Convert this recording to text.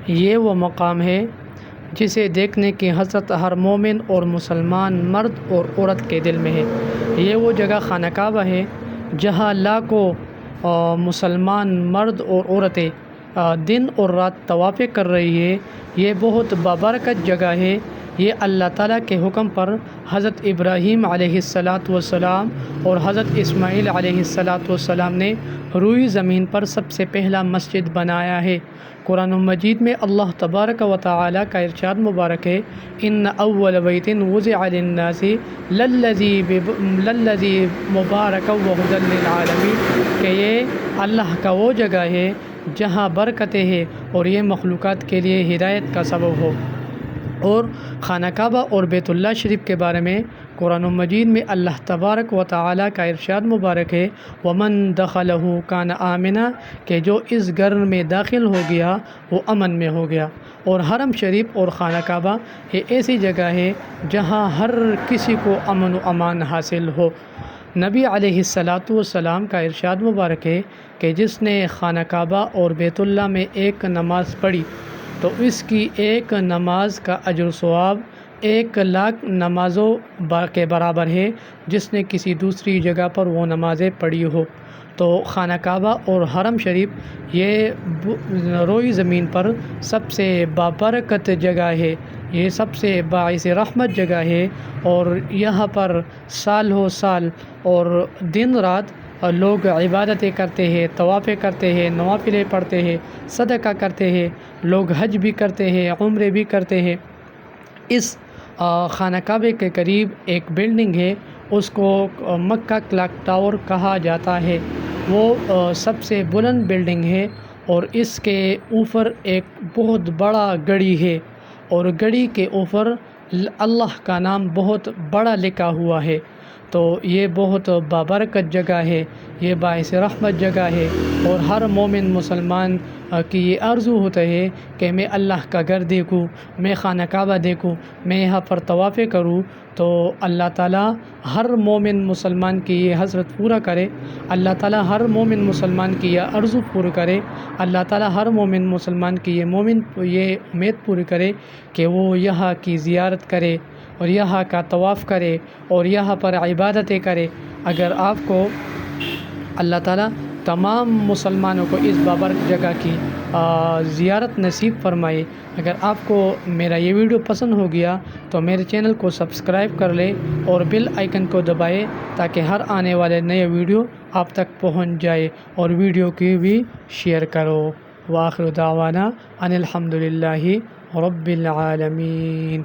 یہ وہ مقام ہے جسے دیکھنے کی حسرت ہر مومن اور مسلمان مرد اور عورت کے دل میں ہے۔ یہ وہ جگہ خانہ کعبہ ہے جہاں لاکھوں مسلمان مرد اور عورتیں دن اور رات طواف کر رہی ہے۔ یہ بہت بابرکت جگہ ہے۔ یہ اللہ تعالیٰ کے حکم پر حضرت ابراہیم علیہ السلام اور حضرت اسماعیل علیہ السلام نے روئی زمین پر سب سے پہلا مسجد بنایا ہے۔ قرآن مجید میں اللہ تبارک و تعالیٰ کا ارشاد مبارک ہے، ان اول بیت وضع للناس للذی مبارکا وہدی للعالمین، کہ یہ اللہ کا وہ جگہ ہے جہاں برکتیں ہیں اور یہ مخلوقات کے لیے ہدایت کا سبب ہو۔ اور خانہ کعبہ اور بیت اللہ شریف کے بارے میں قرآن مجید میں اللہ تبارک و تعالیٰ کا ارشاد مبارک ہے، وَمَن دَخَلَهُ كَانَ آمِنًا، کہ جو اس گھر میں داخل ہو گیا وہ امن میں ہو گیا۔ اور حرم شریف اور خانہ کعبہ یہ ایسی جگہ ہے جہاں ہر کسی کو امن و امان حاصل ہو۔ نبی علیہ السلام کا ارشاد مبارک ہے کہ جس نے خانہ کعبہ اور بیت اللہ میں ایک نماز پڑھی تو اس کی ایک نماز کا اجر و ثواب 1,00,000 نمازوں کے برابر ہے جس نے کسی دوسری جگہ پر وہ نمازیں پڑھی ہو۔ تو خانہ کعبہ اور حرم شریف یہ روئی زمین پر سب سے بابرکت جگہ ہے، یہ سب سے باعث رحمت جگہ ہے، اور یہاں پر سال ہو سال اور دن رات لوگ عبادتیں کرتے ہیں، طواف کرتے ہیں، نوافلیں پڑھتے ہیں، صدقہ کرتے ہیں، لوگ حج بھی کرتے ہیں، عمرے بھی کرتے ہیں۔ اس خانہ کعبے کے قریب ایک بلڈنگ ہے، اس کو مکہ کلاک ٹاور کہا جاتا ہے۔ وہ سب سے بلند بلڈنگ ہے اور اس کے اوپر ایک بہت بڑا گڑی ہے، اور گڑی کے اوپر اللہ کا نام بہت بڑا لکھا ہوا ہے۔ تو یہ بہت بابرکت جگہ ہے، یہ باعث رحمت جگہ ہے، اور ہر مومن مسلمان کی یہ آرزو ہوتا ہے کہ میں اللہ کا گھر دیکھوں، میں خانہ کعبہ دیکھوں، میں یہاں پر طواف کروں۔ تو اللہ تعالیٰ ہر مومن مسلمان کی یہ حسرت پورا کرے، اللہ تعالیٰ ہر مومن مسلمان کی یہ آرزو پورا کرے، اللہ تعالیٰ ہر مومن مسلمان کی یہ امید پوری کرے کہ وہ یہاں کی زیارت کرے اور یہاں کا طواف کرے اور یہاں پر عبادتیں کرے۔ اگر آپ کو اللہ تعالیٰ تمام مسلمانوں کو اس بابرکت جگہ کی زیارت نصیب فرمائے۔ اگر آپ کو میرا یہ ویڈیو پسند ہو گیا تو میرے چینل کو سبسکرائب کر لیں اور بیل آئیکن کو دبائیں تاکہ ہر آنے والے نئے ویڈیو آپ تک پہنچ جائے، اور ویڈیو کی بھی شیئر کرو۔ وآخر دعوانا ان الحمد للہ رب العالمین۔